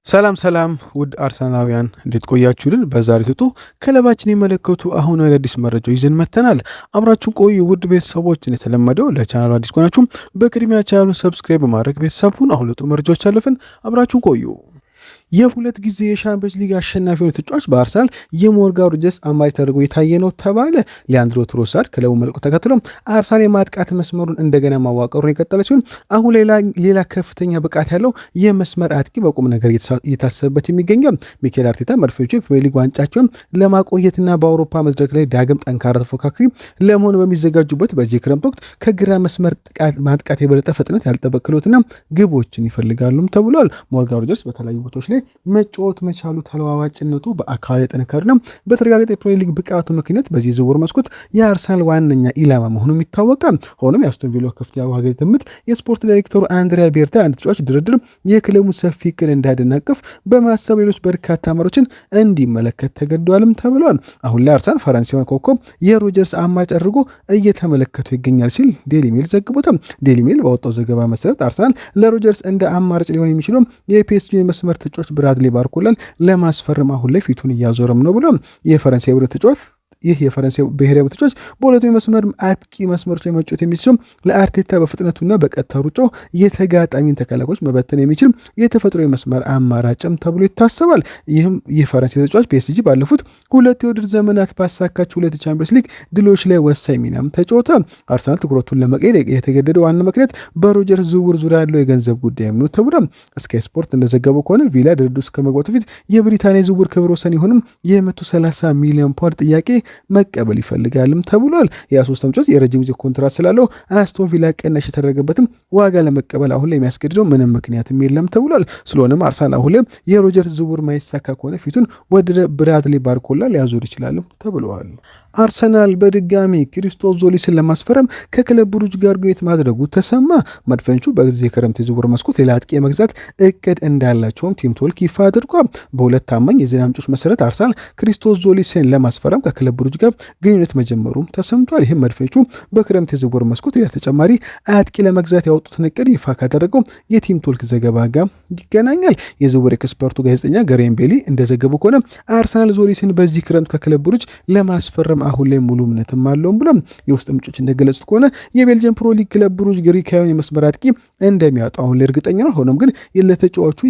ሰላም ውድ አርሰናላውያን እንዴት ቆያችሁልን? በዛሬ ትጡ ክለባችን የመለከቱ አሁን አዳዲስ መረጃ ይዘን መተናል። አብራችሁን ቆዩ ውድ ቤተሰቦች። እንደተለመደው ለቻናሉ አዲስ ከሆናችሁ በቅድሚያ ቻናሉን ሰብስክራይብ በማድረግ ቤተሰቡን አሁን ለጡ መረጃዎች አለፍን። አብራችሁን ቆዩ። የሁለት ጊዜ የሻምፒዮንስ ሊግ አሸናፊ የሆነ ተጫዋች በአርሰናል የሞርጋን ሮጀርስ አማራጭ ተደርጎ የታየ ነው ተባለ። ሊያንድሮ ትሮሳርድ ክለቡ መልቀቁን ተከትሎ አርሰናል የማጥቃት መስመሩን እንደገና ማዋቀሩን የቀጠለ ሲሆን አሁን ሌላ ከፍተኛ ብቃት ያለው የመስመር አጥቂ በቁም ነገር እየታሰበበት የሚገኘው ሚኬል አርቴታ መድፈኞቹ የፕሪሚየር ሊግ ዋንጫቸውን ለማቆየትና በአውሮፓ መድረክ ላይ ዳግም ጠንካራ ተፎካካሪ ለመሆን በሚዘጋጁበት በዚህ ክረምት ወቅት ከግራ መስመር ማጥቃት የበለጠ ፍጥነት ያልጠበቀ ክህሎትና ግቦችን ይፈልጋሉም ተብሏል። ሞርጋን ሮጀርስ በተለያዩ ቦታዎች ላይ መጫወት መቻሉ ተለዋዋጭነቱ በአካል የጠነከረና በተረጋገጠ የፕሪሚየር ሊግ ብቃቱ ምክንያት በዚህ ዝውውር መስኮት የአርሰናል ዋነኛ ኢላማ መሆኑም ይታወቃል። ሆኖም የአስቶን ቪላ ከፍተኛ ዋጋ ግምት የስፖርት ዳይሬክተሩ አንድሪያ ቤርታ አንድ ተጫዋች ድርድር የክለቡ ሰፊ እቅድ እንዳያደናቅፍ በማሰብ ሌሎች በርካታ አማራጮችን እንዲመለከት ተገዷልም ተብሏል። አሁን ላይ አርሰናል ፈረንሳዊውን ኮከብ የሮጀርስ አማራጭ አድርጎ እየተመለከቱ ይገኛል ሲል ዴይሊ ሜል ዘግቦታል። ዴይሊ ሜል ባወጣው ዘገባ መሰረት አርሰናል ለሮጀርስ እንደ አማራጭ ሊሆን የሚችለው የፒኤስጂ መስመር ተጫዋች ብራድሊ ባርኮላን ለማስፈረም አሁን ላይ ፊቱን እያዞረም ነው ብሎ የፈረንሳይ ብሔራዊ ተጫዋች የፈረንሳይ ብሔራዊ ተጫዋች በሁለቱ የመስመር አጥቂ መስመሮች ላይ መጫወት የሚችል ለአርቴታ በፍጥነቱና በቀጥታ ሩጫው የተጋጣሚን ተከላካዮች መበተን የሚችል የተፈጥሮ የመስመር አማራጭም ተብሎ ይታሰባል። ይህም የፈረንሳይ ተጫዋች ፒኤስጂ ባለፉት ሁለት የውድድር ዘመናት ባሳካቸው ሁለት ቻምፒየንስ ሊግ ድሎች ላይ ወሳኝ ሚናም ተጫውቷል። አርሰናል ትኩረቱን ለመቀየር የተገደደው ዋና ምክንያት በሮጀርስ ዝውውር ዙሪያ ያለው የገንዘብ ጉዳይ ነው ተብሏል። ስካይ ስፖርት እንደዘገበው ከሆነ ቪላ ድርድር ውስጥ ከመግባቱ በፊት የብሪታንያ ዝውውር ክብረ ወሰን የሆንም የ130 ሚሊዮን ፓውንድ ጥያቄ መቀበል ይፈልጋልም ተብሏል። የ23 ዓመት የረጅም ጊዜ ኮንትራት ስላለው አስቶን ቪላ ቅናሽ የተደረገበትም ዋጋ ለመቀበል አሁን ላይ የሚያስገድደው ምንም ምክንያትም የለም ተብሏል። ስለሆነም አርሰናል አሁን ላይ የሮጀርስ ዝውውር ማይሳካ ከሆነ ፊቱን ወደ ብራድሊ ባርኮላ ሊያዞር ይችላል ተብሏል። አርሰናል በድጋሚ ክሪስቶስ ዞሊስን ለማስፈረም ከክለብ ብሩጅ ጋር ግንኙነት ማድረጉ ተሰማ። መድፈኞቹ በዚህ ክረምት የዝውውር መስኮት ሌላ አጥቂ የመግዛት እቅድ እንዳላቸውም ቲም ቶክ ይፋ አድርጓል። በሁለት ታማኝ የዜና ምንጮች መሰረት አርሰናል ክሪስቶስ ዞሊስን ለማስፈረም ከክለብ ብሩጅ ጋር ግንኙነት መጀመሩም ተሰምቷል። ይህም መድፈኞቹ በክረምት የዝውውር መስኮት ሌላ ተጨማሪ አጥቂ ለመግዛት ያወጡትን እቅድ ይፋ ካደረገው የቲም ቶክ ዘገባ ጋር ይገናኛል። የዝውውር ኤክስፐርቱ ጋዜጠኛ ገሬም ቤሊ እንደዘገቡ ከሆነ አርሰናል ዞሊስን በዚህ ክረምት ከክለብ ብሩጅ ለማስፈረም አሁን ላይ ሙሉ እምነትም አለውም ብሎም የውስጥ ምንጮች እንደገለጹት ከሆነ የቤልጅየም ፕሮ ሊግ ክለብ ብሩጅ ግሪካዊውን የመስመር አጥቂ እንደሚያወጣው አሁን ላይ እርግጠኛ ነው። ሆኖም ግን ለተጫዋቹ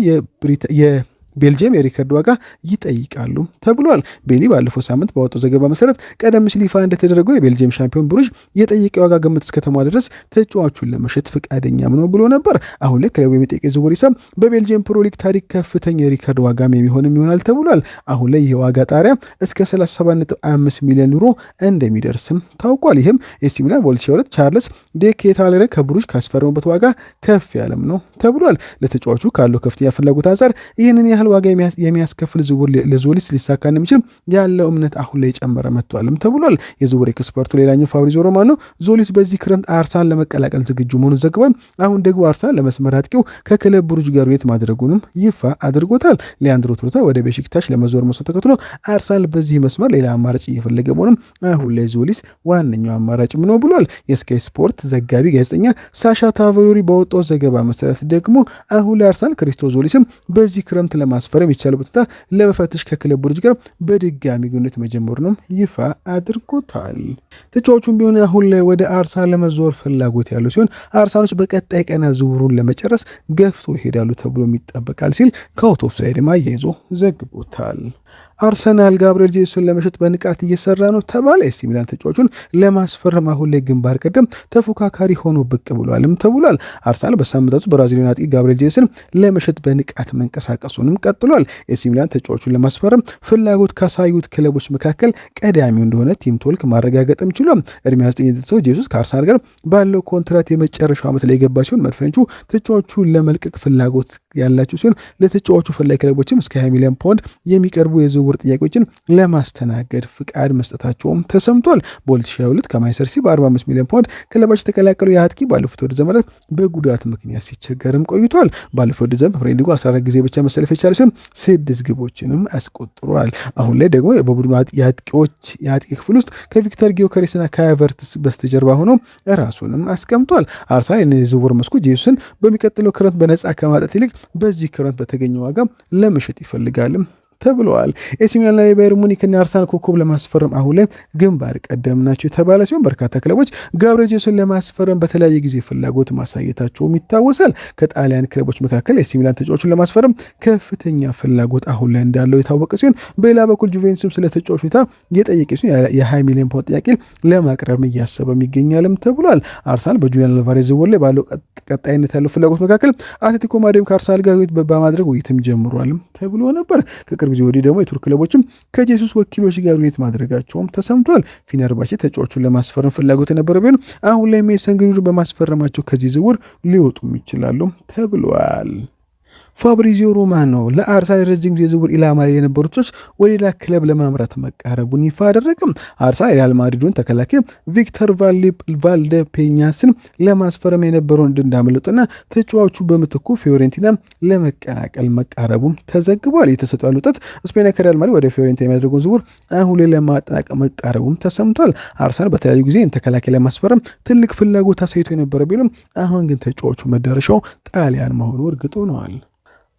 ቤልጅየም የሪከርድ ዋጋ ይጠይቃሉ ተብሏል። ቤሊ ባለፈው ሳምንት ባወጣው ዘገባ መሰረት ቀደም ሲል ይፋ እንደተደረገው የቤልጅየም ሻምፒዮን ብሩጅ የጠየቀ ዋጋ ግምት እስከተሟላ ድረስ ተጫዋቹን ለመሸጥ ፈቃደኛም ነው ብሎ ነበር። አሁን ላይ ክለቡ የሚጠይቅ ዝውውር ሂሳብ በቤልጅየም ፕሮ ሊግ ታሪክ ከፍተኛ የሪከርድ ዋጋም የሚሆንም ይሆናል ተብሏል። አሁን ላይ ይህ ዋጋ ጣሪያ እስከ 37.5 ሚሊዮን ዩሮ እንደሚደርስም ታውቋል። ይህም ኤሲ ሚላን በ2022 ቻርልስ ዴኬታለርን ከብሩጅ ካስፈረሙበት ዋጋ ከፍ ያለም ነው ተብሏል። ለተጫዋቹ ካለው ከፍተኛ ፍላጎት አንጻር ይህንን ያህል ዋጋ የሚያስከፍል ዝውውር ለዞሊስ ሊሳካ እንደሚችል ያለው እምነት አሁን ላይ ጨመረ መጥቷልም ተብሏል። የዝውውር ኤክስፐርቱ ሌላኛው ፋብሪዞ ሮማኖ ዞሊስ በዚህ ክረምት አርሰናል ለመቀላቀል ዝግጁ መሆኑን ዘግቧል። አሁን ደግሞ አርሰናል ለመስመር አጥቂው ከክለብ ብሩጅ ጋር ግንኙነት ማድረጉንም ይፋ አድርጎታል። ሊያንድሮ ትሮሳርድ ወደ ቤሺክታሽ ለመዞር መሰረት ተከትሎ አርሰናል በዚህ መስመር ሌላ አማራጭ እየፈለገ መሆኑም አሁን ላይ ዞሊስ ዋነኛው አማራጭም ነው ብሏል። የስካይ ስፖርት ዘጋቢ ጋዜጠኛ ሳሻ ታቮሪ በወጣው ዘገባ መሰረት ደግሞ አሁን ላይ አርሰናል ክሪስቶስ ዞሊስም በዚህ ክረምት ማስፈረም ይቻላል ቦታ ለመፈተሽ ከክለብ ብሩጅ ጋር በድጋሚ ግንኙነት መጀመሩንም ይፋ አድርጎታል። ተጫዋቹም ቢሆን አሁን ላይ ወደ አርሰናል ለመዞር ፍላጎት ያለው ሲሆን አርሰናሎች በቀጣይ ቀናት ዝውውሩን ለመጨረስ ገፍቶ ይሄዳሉ ተብሎ ይጠበቃል ሲል ከአውት ኦፍ ሳይድ አያይዞ ዘግቦታል። አርሰናል ጋብሪኤል ጄሱስን ለመሸጥ በንቃት እየሰራ ነው ተባለ። ኤሲ ሚላን ተጫዋቹን ለማስፈረም አሁን ላይ ግንባር ቀደም ተፎካካሪ ሆኖ ብቅ ብሏልም ተብሏል። አርሰናል በሳምንታቱ ብራዚሊያን አጥቂ ጋብሪኤል ጄሱስን ለመሸጥ በንቃት መንቀሳቀሱንም ቀጥሏል። ኤሲ ሚላን ተጫዋቹን ለማስፈረም ፍላጎት ካሳዩት ክለቦች መካከል ቀዳሚው እንደሆነ ቲም ቶክ ማረጋገጥም ችሏል። እድሜ 29 ሰው ጄሱስ ከአርሰናል ጋር ባለው ኮንትራት የመጨረሻው ዓመት ላይ የገባ ሲሆን መድፈኞቹ ተጫዋቹን ለመልቀቅ ፍላጎት ያላቸው ሲሆን ለተጫዋቹ ፈላጊ ክለቦችም እስከ 20 ሚሊዮን ፓውንድ የሚቀርቡ የዝውውር የዝውውር ጥያቄዎችን ለማስተናገድ ፍቃድ መስጠታቸውም ተሰምቷል። በ2022 ከማንቸስተር ሲቲ በ45 ሚሊዮን ፓውንድ ክለባቸው የተቀላቀለው የአጥቂ ባለፉት ወደ ዘመናት በጉዳት ምክንያት ሲቸገርም ቆይቷል። ባለፈው ወደ ዘመን ፕሪሚየር ሊጉ 14 ጊዜ ብቻ መሰለፍ የቻለ ሲሆን 6 ግቦችንም አስቆጥሯል። አሁን ላይ ደግሞ በቡድኑ የአጥቂ ክፍል ውስጥ ከቪክተር ጊዮከሬስና ከሀቨርትስ በስተጀርባ ሆኖ ራሱንም አስቀምጧል። አርሰናል የዝውውር መስኮት ጄሱስን በሚቀጥለው ክረምት በነፃ ከማጣት ይልቅ በዚህ ክረምት በተገኘ ዋጋ ለመሸጥ ይፈልጋልም ተብለዋል። ኤሲ ሚላንና የባየር ሙኒክና አርሰናል ኮከብ ለማስፈረም አሁን ላይ ግንባር ቀደም ናቸው የተባለ ሲሆን በርካታ ክለቦች ጋብሪኤል ጄሱስን ለማስፈረም በተለያየ ጊዜ ፍላጎት ማሳየታቸውም ይታወሳል። ከጣሊያን ክለቦች መካከል ኤሲ ሚላን ተጫዋቹን ለማስፈረም ከፍተኛ ፍላጎት አሁን ላይ እንዳለው የታወቀ ሲሆን በሌላ በኩል ጁቬንቱስም ስለ ተጫዋቹ ሁኔታ የጠየቀ ሲሆን የ20 ሚሊዮን ፓውንድ ጥያቄ ለማቅረብ እያሰበም ይገኛልም ተብሏል። አርሰናል በጁሊያን አልቫሬዝ ዝውውር ላይ ባለው ቀጣይነት ያለው ፍላጎት መካከል አትሌቲኮ ማድሪድ ከአርሰናል ጋር በማድረግ ውይይትም ጀምሯልም ተብሎ ነበር። ከቅርብ ጊዜ ወዲህ ደግሞ የቱርክ ክለቦችም ከጄሱስ ወኪሎች ጋር ውይይት ማድረጋቸውም ተሰምቷል። ፊነርባቼ ተጫዋቹን ለማስፈረም ፍላጎት የነበረ ቢሆንም አሁን ላይ ሜሰን ግሪንውድን በማስፈረማቸው ከዚህ ዝውውር ሊወጡም ይችላሉ ተብሏል። ፋብሪዚዮ ሮማኖ ለአርሰናል ረጅም ጊዜ ዝውውር ኢላማ ላይ የነበሩ ተጫዋቾች ወደ ሌላ ክለብ ለማምራት መቃረቡን ይፋ አደረገም። አርሰናል የሪያል ማድሪዱን ተከላካይ ቪክተር ቫልዴፔኛስን ለማስፈረም የነበረውን ዕድል እንዳመለጠና ተጫዋቹ በምትኩ ፊዮሬንቲና ለመቀላቀል መቃረቡም ተዘግቧል። የተሰጡ ያሉ ውጤት ስፔን ከሪያል ማድሪድ ወደ ፊዮሬንቲና የሚያደርገውን ዝውውር አሁን ላይ ለማጠናቀቅ መቃረቡም ተሰምቷል። አርሰናል በተለያዩ ጊዜ ተከላካይ ለማስፈረም ትልቅ ፍላጎት አሳይቶ የነበረ ቢሆንም አሁን ግን ተጫዋቹ መዳረሻው ጣሊያን መሆኑ እርግጥ ሆነዋል።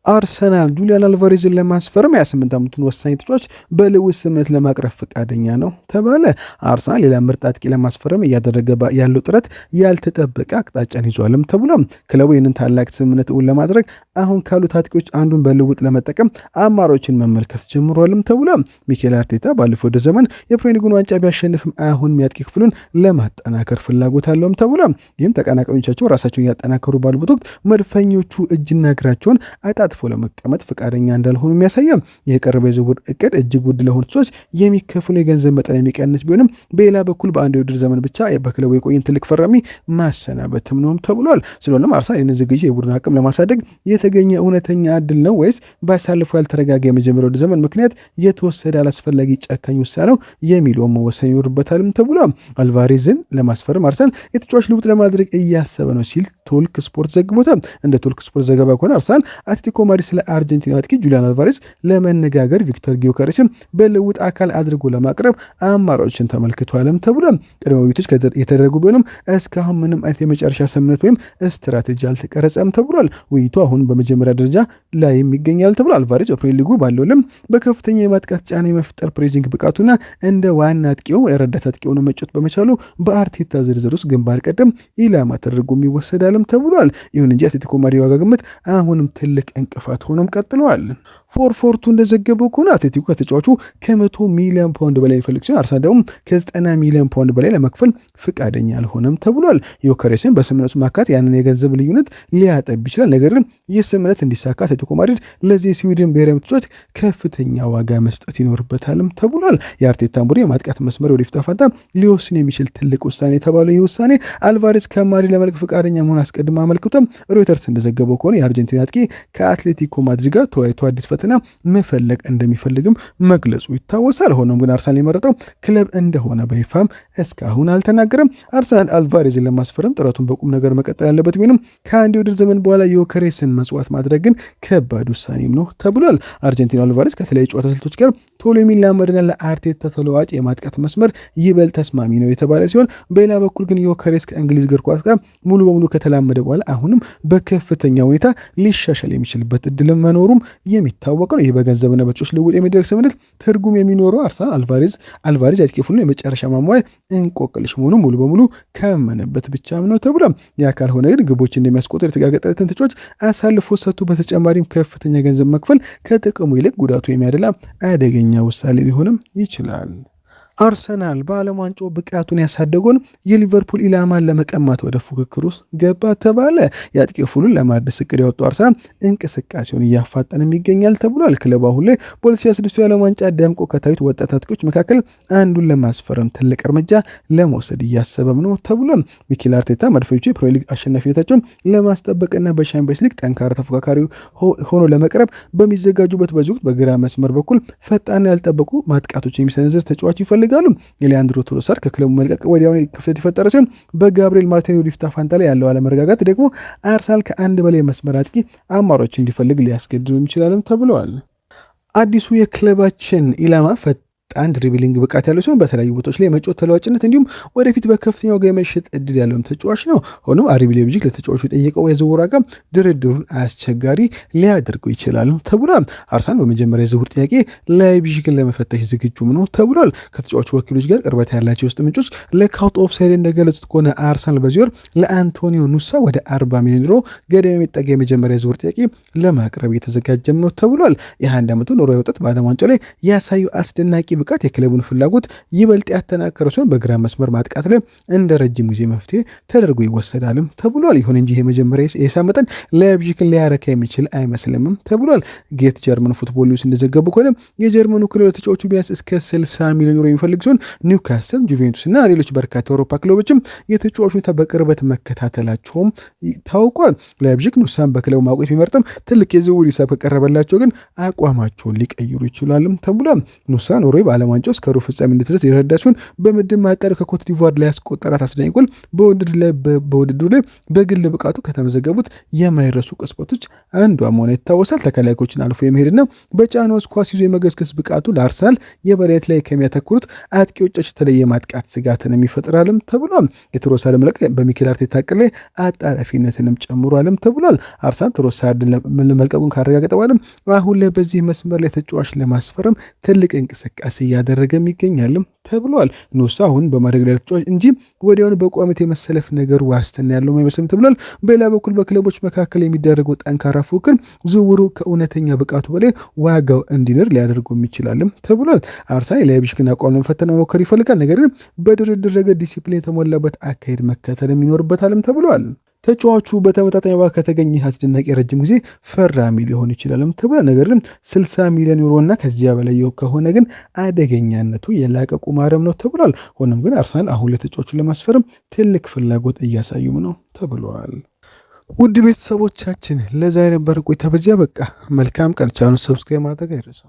አርሰናል ጁሊያን አልቫሬዝን ለማስፈረም 28 ዓመቱን ወሳኝ ተጫዋች በልውውጥ ስምምነት ለማቅረብ ፈቃደኛ ነው ተባለ። አርሰናል ሌላ ምርጥ አጥቂ ለማስፈረም እያደረገ ያለው ጥረት ያልተጠበቀ አቅጣጫን ይዟልም ተብሏል። ክለቡ ይህንን ታላቅ ስምምነት እውን ለማድረግ አሁን ካሉት አጥቂዎች አንዱን በልውውጥ ለመጠቀም አማራጮችን መመልከት ጀምሯልም ተብሏል። ሚኬል አርቴታ ባለፈው ወደ ዘመን የፕሪሚየር ሊጉን ዋንጫ ቢያሸንፍም አሁን የሚያጥቂ ክፍሉን ለማጠናከር ፍላጎት አለውም ተብሏል። ይህም ተቀናቃኞቻቸው ራሳቸውን እያጠናከሩ ባሉበት ወቅት መድፈኞቹ እጅና እግራቸውን አጣጥ ለመቀመጥ ፈቃደኛ እንዳልሆኑ የሚያሳያል። የቀረበው የዝውውር እቅድ እጅግ ውድ ለሆኑ ተጫዋቾች የሚከፍሉ የገንዘብ መጠን የሚቀንስ ቢሆንም በሌላ በኩል በአንድ የውድድር ዘመን ብቻ በክለቡ የቆየን ትልቅ ፈራሚ ማሰናበትም ነውም ተብሏል። ስለሆነም አርሰናል ይህንን ዝግጅት የቡድን አቅም ለማሳደግ የተገኘ እውነተኛ እድል ነው ወይስ ባሳለፉ ያልተረጋጋ የመጀመሪያው ወደ ዘመን ምክንያት የተወሰደ አላስፈላጊ ጨካኝ ውሳኔው የሚለውን መወሰን ይኖርበታልም ተብሏል። አልቫሬዝን ለማስፈረም አርሰናል የተጫዋች ልውውጥ ለማድረግ እያሰበ ነው ሲል ቶልክ ስፖርት ዘግቦታል። እንደ ቶልክ ስፖርት ዘገባ ከሆነ አርሰናል አትሌቲኮ ማድሪድ ስለ አርጀንቲና አጥቂ ጁሊያን አልቫሬዝ ለመነጋገር ቪክተር ጊዮከሬስን በልውውጥ አካል አድርጎ ለማቅረብ አማራጮችን ተመልክቷልም ተብሏል። ቅድመ ውይይቶች የተደረጉ ቢሆንም እስካሁን ምንም አይነት የመጨረሻ ስምምነት ወይም ስትራቴጂ አልተቀረጸም ተብሏል። ውይይቱ አሁን በመጀመሪያ ደረጃ ላይ ይገኛል ተብሏል። አልቫሬዝ በፕሪሚየር ሊጉ ባለው ልም በከፍተኛ የማጥቃት ጫና የመፍጠር ፕሬሲንግ ብቃቱና እንደ ዋና አጥቂው ረዳት አጥቂ ሆኖ መጫወት በመቻሉ በአርቴታ ዝርዝር ውስጥ ግንባር ቀደም ኢላማ ተደርጎ ይወሰዳልም ተብሏል። ይሁን እንጂ አትሌቲኮ ማድሪድ ዋጋ ግምት አሁንም ትልቅ እንቅፋት ሆኖም ቀጥለዋል። ፎርፎርቱ እንደዘገበው ከሆነ አትሌቲኮ ከተጫዋቹ ከ100 ሚሊዮን ፓውንድ በላይ የሚፈልግ ሲሆን አርሰናል ደግሞ ከ90 ሚሊዮን ፓውንድ በላይ ለመክፈል ፍቃደኛ አልሆነም ተብሏል። ዮከሬስን በስምምነቱ ማካት ያንን የገንዘብ ልዩነት ሊያጠብ ይችላል። ነገር ግን ይህ ስምምነት እንዲሳካ አትሌቲኮ ማድሪድ ለዚህ የስዊድን ብሔራዊ ተጫዋች ከፍተኛ ዋጋ መስጠት ይኖርበታልም ተብሏል። የአርቴታን ቡድን የማጥቃት መስመር ወደፊት ፋንታ ሊወስን የሚችል ትልቅ ውሳኔ የተባለው ይህ ውሳኔ አልቫሬዝ ከማድሪድ ለመልቀቅ ፍቃደኛ መሆን አስቀድሞ አመልክቷል። ሮይተርስ እንደዘገበው ከሆነ የአርጀንቲና አጥቂ ከአትሌቲኮ ማድሪድ ጋር ተወያይቶ አዲስ ፈተና መፈለግ እንደሚፈልግም መግለጹ ይታወሳል። ሆኖም ግን አርሰናል የመረጠው ክለብ እንደሆነ በይፋም እስካሁን አልተናገረም። አርሰናል አልቫሬዝን ለማስፈረም ጥረቱን በቁም ነገር መቀጠል ያለበት ቢሆንም ከአንድ የውድድር ዘመን በኋላ የዮከሬስን መጽዋት ማድረግ ግን ከባድ ውሳኔም ነው ተብሏል። አርጀንቲና አልቫሬዝ ከተለያዩ ጨዋታ ስልቶች ጋር ቶሎ የሚላመድና ለአርቴታ ተለዋጭ የማጥቃት መስመር ይበልጥ ተስማሚ ነው የተባለ ሲሆን በሌላ በኩል ግን ዮከሬስ ከእንግሊዝ እግር ኳስ ጋር ሙሉ በሙሉ ከተላመደ በኋላ አሁንም በከፍተኛ ሁኔታ ሊሻሻል የሚችልበት እድል መኖሩም የሚታወቅ ነው። ይህ በገንዘብና በተጫዋች ልውውጥ የሚደረግ ስምምነት ትርጉም የሚኖረው አርሰናል አልቫሬዝ አጥቂ ክፍሉን የመጨረሻ ማሟያ እንቆቅልሽ መሆኑ ሙሉ በሙሉ ካመነበት ብቻም ነው ተብሏል። ያ ካልሆነ ግን ግቦች እንደሚያስቆጥር የተጋገጠለትን ተጫዋች አሳልፎ ሰጥቶ በተጨማሪም ከፍተኛ ገንዘብ መክፈል ከጥቅሙ ይልቅ ጉዳቱ የሚያደላ አደገኛ ውሳኔ ሊሆንም ይችላል። አርሰናል በዓለም ዋንጫው ብቃቱን ያሳደገውን የሊቨርፑል ኢላማን ለመቀማት ወደ ፉክክር ውስጥ ገባ ተባለ። የአጥቂ ክፍሉን ለማደስ እቅድ ያወጡ አርሰናል እንቅስቃሴውን እያፋጠንም ይገኛል ተብሏል። ክለቡ አሁን ላይ በ2026 የዓለም ዋንጫ ደምቆ ከታዩት ወጣት አጥቂዎች መካከል አንዱን ለማስፈረም ትልቅ እርምጃ ለመውሰድ እያሰበም ነው ተብሏል። ሚኬል አርቴታ መድፈኞቹ የፕሪሚየር ሊግ አሸናፊነታቸውን ለማስጠበቅና በሻምፒዮንስ ሊግ ጠንካራ ተፎካካሪ ሆኖ ለመቅረብ በሚዘጋጁበት በዚህ ወቅት በግራ መስመር በኩል ፈጣን ያልጠበቁ ማጥቃቶች የሚሰነዝር ተጫዋች ይፈልጋሉ። ሊያንድሮ ትሮሳርድ ከክለቡ መልቀቅ ወዲያውኑ ክፍተት የፈጠረ ሲሆን በጋብሪኤል ማርቲኔሊ ሊፍታ ፋንታ ላይ ያለው አለመረጋጋት ደግሞ አርሰናል ከአንድ በላይ መስመር አጥቂ አማራጮች እንዲፈልግ ሊያስገድዱ ይችላልም ተብለዋል። አዲሱ የክለባችን ኢላማ አንድ ድሪብሊንግ ብቃት ያለው ሲሆን በተለያዩ ቦታዎች ላይ መጫወት ተለዋጭነት እንዲሁም ወደፊት በከፍተኛ ዋጋ የመሸጥ እድል ያለውን ተጫዋች ነው። ሆኖም አርቢ ሌይፕዚግ ለተጫዋቹ የጠየቀው የዝውውር ዋጋ ድርድሩን አስቸጋሪ ሊያደርገው ይችላል ተብሏል። አርሰናል በመጀመሪያ የዝውውር ጥያቄ ላይፕዚግን ለመፈተሽ ዝግጁም ነው ተብሏል። ከተጫዋቹ ወኪሎች ጋር ቅርበት ያላቸው ውስጥ ምንጮች ለካውት ኦፍ ሳይድ እንደገለጹት ከሆነ አርሰናል በዚህ ወር ለአንቶኒዮ ኑሳ ወደ 40 ሚሊዮን ዩሮ ገደማ የሚጠጋ የመጀመሪያ የዝውውር ጥያቄ ለማቅረብ የተዘጋጀም ነው ተብሏል። የ21 ዓመቱ ኖርዌይ ወጣት በዓለም ዋንጫው ላይ ያሳዩ አስደናቂ ብቃት የክለቡን ፍላጎት ይበልጥ ያጠናከረ ሲሆን በግራ መስመር ማጥቃት ላይ እንደ ረጅም ጊዜ መፍትሄ ተደርጎ ይወሰዳልም ተብሏል። ይሁን እንጂ የመጀመሪያ የሂሳብ መጠን ላይፕዚግን ሊያረካ የሚችል አይመስልምም ተብሏል። ጌት ጀርመን ፉትቦል ኒውስ እንደዘገቡ ከሆነ የጀርመኑ ክለብ ለተጫዋቹ ቢያንስ እስከ 60 ሚሊዮን ዩሮ የሚፈልግ ሲሆን ኒውካስል፣ ጁቬንቱስ እና ሌሎች በርካታ የአውሮፓ ክለቦችም የተጫዋቹን ሁኔታ በቅርበት መከታተላቸውም ታውቋል። ላይፕዚግ ኑሳን በክለቡ ማቆየት ቢመርጥም ትልቅ የዝውውር ሂሳብ ከቀረበላቸው ግን አቋማቸውን ሊቀይሩ ይችላልም ተብሏል። ኑሳ ኖርዌይ በዓለም ዋንጫው እስከ ሩብ ፍጻሜ እንድትደርስ የረዳ ሲሆን በምድብ ማጣሪያ ከኮት ዲቯር ላይ ያስቆጠራት አስደናቂ ጎል በውድድሩ ላይ በግል ብቃቱ ከተመዘገቡት የማይረሱ ቅጽበቶች አንዷ መሆኗ ይታወሳል። ተከላካዮችን አልፎ የመሄድና በጫና ውስጥ ኳስ ይዞ የመገስገስ ብቃቱ ለአርሰናል የበላይነት ላይ ከሚያተኩሩት አጥቂዎች የተለየ ማጥቃት ስጋትን የሚፈጥራልም ተብሏል። የትሮሳርድ መልቀቅ በሚኬል አርቴታ ዕቅድ ላይ አጣዳፊነትንም ጨምሯልም ተብሏል። አርሰናል ትሮሳርድን መልቀቁን ካረጋገጠ በኋላም አሁን ላይ በዚህ መስመር ላይ ተጫዋች ለማስፈረም ትልቅ እንቅስቃሴ እያደረገም ይገኛልም ተብሏል። ኑሳ አሁን በማደግ ላይ ተጫዋች እንጂ ወዲያውኑ በቋሚነት የመሰለፍ ነገር ዋስትና ያለው አይመስልም ተብሏል። በሌላ በኩል በክለቦች መካከል የሚደረገው ጠንካራ ፉክክር ዝውውሩ ከእውነተኛ ብቃቱ በላይ ዋጋው እንዲንር ሊያደርገው ይችላልም ተብሏል። አርሰናል የላይፕዚግን አቋም ለመፈተን መሞከር ይፈልጋል። ነገር ግን በድርድር ረገድ ዲሲፕሊን የተሞላበት አካሄድ መከተል ይኖርበታልም ተብሏል። ተጫዋቹ በተመጣጣኝ ዋጋ ከተገኘ አስደናቂ ረጅም ጊዜ ፈራሚ ሊሆን ይችላልም ተብሏል። ነገር ግን 60 ሚሊዮን ዩሮ እና ከዚያ በላይ ከሆነ ግን አደገኛነቱ የላቀ ቁማርም ነው ተብሏል። ሆኖም ግን አርሰናል አሁን ለተጫዋቹ ለማስፈረም ትልቅ ፍላጎት እያሳዩም ነው ተብሏል። ውድ ቤተሰቦቻችን ለዛሬ ነበር ቆይታ በዚያ በቃ። መልካም ቀን። ቻናሉን ሰብስክራይብ ማድረግ አይረሳ።